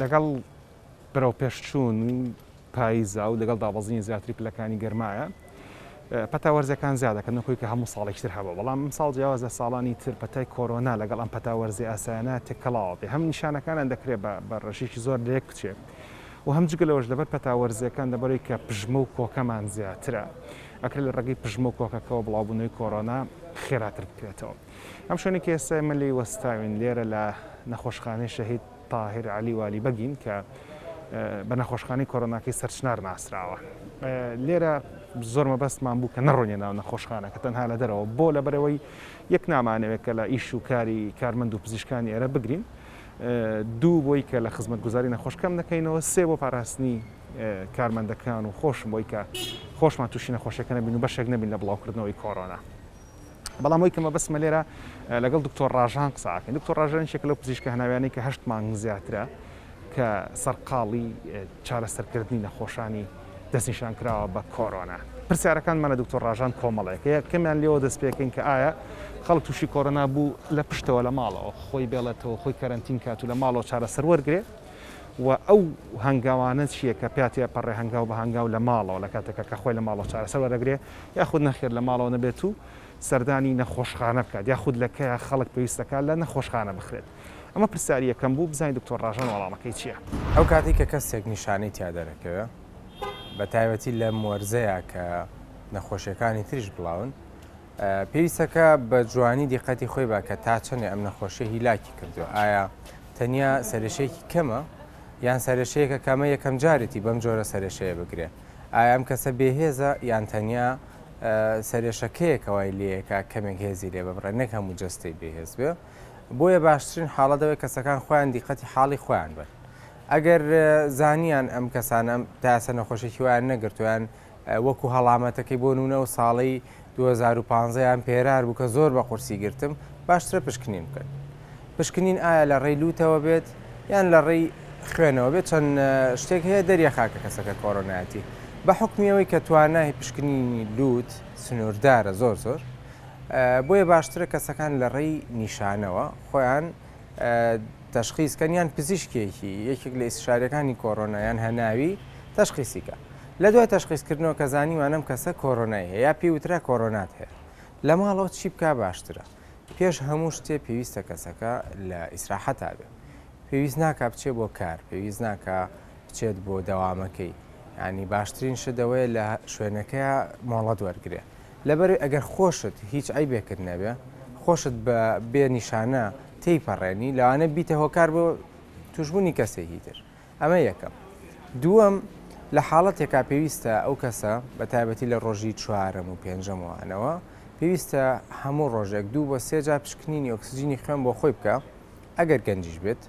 لەگەڵ بەرەو پێشچوون پاییزە و لەگەڵ دابەزینی زیاتری پلەکانی گەرمایە پەتاوەرزەکان زیادەکەن نەکۆی کە هەموو ساڵێکتر هەبە بەڵام ساڵ جیاوازە ساڵانی تر پەتای کۆرۆنا لەگەڵ ئەم پەتاوەرزی ئاسایانە تێکەڵاوە بێ هەم نیشانەکانیان دەکرێت بە ڕێژێکی زۆر لەیەک بچێت و هەم جگە لەوەش لەبەر پەتاوەرزەکان دەبەرەوەی کە پژمە و کۆکەمان زیاترە ئەکرێت لە ڕێگەی پژمە و کۆکەکەەوە بڵاوبوونەوەی کۆرۆنا خێراتر بکرێتەوە ئەم شوێنێکی ئێستا ئێمە لێی وەستاوین لێرە لە نەخۆشخانەی شەهید تاهیر عەلی والی بەگین کە بە نەخۆشخانەی کۆرۆناکەی سەرچنار ناسراوە لێرە زۆر مەبەستمان بوو کە نەڕۆنیە ناو نەخۆشخانەکە تەنها لە دەرەوە بۆ لەبەرەوەی یەک نامانەوێت کە لە ئیش و کاری کارمەند و پزیشکانی ئێرە بگرین دوو بۆی کە لە خزمەتگوزاری نەخۆشکەم دەکەینەوە سێ بۆ پاراستنی کارمەندەکان و خۆشم بۆی کە خۆشمان تووشی نەخۆشیەکە نەبین و بەشێک نەبین لە بڵاوکردنەوەی کۆرۆنا بەڵام ئەوی کە مەبەستمە لێرە لەگەڵ دکتۆر ڕاژان قساکەین دکتۆر ڕاژانێکێک لەو پزیشکە هەناویانەی کە 8 مانگ زیاترە کە سەرقاڵی چارەسەرکردنی نەخۆشانی دەستنیشان کراوە بە کۆرۆنا پرسیارەکانمانە دکتۆر ڕاژان کۆمەڵەیەکە یەکەمیان لێەوە دەست پێکەین کە ئایا خەڵک تووشی کۆرۆنا بوو لە پشتەوە لە ماڵەوە خۆی بێڵێتەوە خۆی کەرەنتین کات و لە ماڵەوە چارەسەر وەرگێ و ئەو هەنگاوانە چییە کە پێاتێ پەڕێ هەنگاو بە هەنگاو لە ماڵەوە لە کاتێکە کە خۆی لە ماڵەوە چارەسەر وەرەگرێ یاخود نەخێر لە ماڵەوە نەبێت و سەردانی نەخۆشخانە بکات یاخود لەکەیە خەڵک پێویستەکە لە نەخۆشخانە بخرێت ئەمە پرسیاری یەکەم بوو بزانین دکتۆر ڕاژان وەڵامەکەی چییە ئەو کاتی کە کەسێک نیشانەی تیا دەرەکەوێ بە تایبەتی لە وەرزەیە کە نەخۆشیەکانی تریش بڵاون پێویستەکە بە جوانی دیقەتی خۆی بە کە تا چەندێ ئەم نەخۆشیە هیلاکی کردووە ئایا تەنیا سەرێشەیەکی کەمە یان سەرێشەیەکە کامە یەکەم جارێتی بەم جۆرە سەرێشەیە بگرێ ئایا ئەم کەسە بێهێزە یان تەنیا سەرێشەکەیەکەوای لێیەکە کەمێک هێزی لێ ببڕێ نەک هەموو جەستەی بێهێز بێ بۆیە باشترین حاڵەتەوەی کەسەکان خۆیان دیقەتی حاڵی خۆیان بن ئەگەر زانیان ئەم کەسانە تاسە نەخۆشیی ویان نەگرتویان وەکو هەڵامەتەکەی بۆ نونە و ساڵی 2015 یان پێرار بوو کە زۆر بە قورسی گرتم باشترە پشکنین بکەن پشکنین ئایا لە ڕێی لوتەوە بێت یان لە ڕێی خوێنەوە بێت چەند شتێک هەیە دەریە خاکە کەسەکە کۆرۆنایەتی بە حکمیەوەی کە توانای پشکنینی لوت سنووردارە زۆر بۆیە باشترە کەسەکان لە ڕێی نیشانەوە خۆیان تەشخیصکەن یان پزیشکێکی یەکێک لە ئیستشارەکانی کۆرۆنایان هەناوی تەشخیصیکە لە دوای تەشخیصکردنەوە کە زانیوانم کەسە کۆرۆنای هەیە یا پێوترا کۆرۆنات هەیە لە ماڵەوە چی بکە باشترە پێش هەموو شتێ پێویستە کەسەکە لە ئیسراحەتا بێت پێویست ناکە بچێت بۆ کار پێویست ناکە بچێت بۆ دەوامەکەی ینی باشترین شدەوەی لە شوێنەکەی مۆڵەت وەرگێ لەبەر ئەگەر خۆشت هیچ ئەیبێکرد نەبێ خۆشت بە بێ نیشانە تێیپەڕێنی لەوانە بیتە هۆکار بۆ توشبوونی کەسێکی تر ئەمە یەکەم دووەم لە حاڵەتێکا پێویستە ئەو کەسە بە تایبەتی لە ڕۆژی چوارەم و پێنجەمەوانەوە پێویستە هەموو ڕۆژێک 2 بۆ 3 جار پشکنینی ئۆکسجینی خوێن بۆ خۆی بکە ئەگەر گەنجیش بێت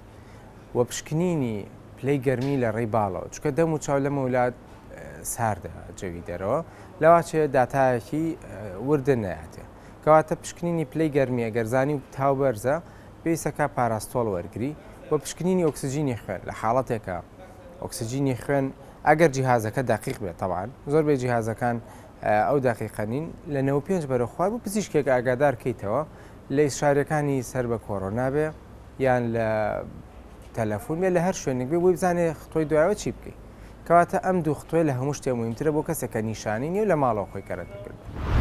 و پشکنینی پلەی گەرمی لە ڕێی باڵەوە چکە دەم و چاو لەمە وڵات ساردە جەوی دەرەوە لەواچێ داتایەکی وردە نەیاتێ کەواتە پشکنینی پلەی گەرمی ئەگەرزانی و تاو بەرزە پێویستەکە پاراستۆڵ وەرگری بۆ پشکنینی ئۆکسجینی خوێن لە حاڵەتێکە ئۆکسجینی خوێن ئەگەر جیهازەکە دقیق بێت تەوان زۆر بێ جیهازەکان ئەو دقیقەنین لە 95 بەرەخوار بوو پزیشکێک ئاگادار کەیتەوە لە ئیسشارەکانی سەر بە کۆرۆنا بێ یان لە تەلەفۆن بێ لە هەر شوێنێک بێ بۆی بزانێ خۆی دوایەوە چی بکەیت کەواتە ئەم دوو خۆی لە هەموو شتێ مهمترە بۆ کەسێکە نیشانی نیە و لە ماڵەوە خۆی کەرەتە کرد.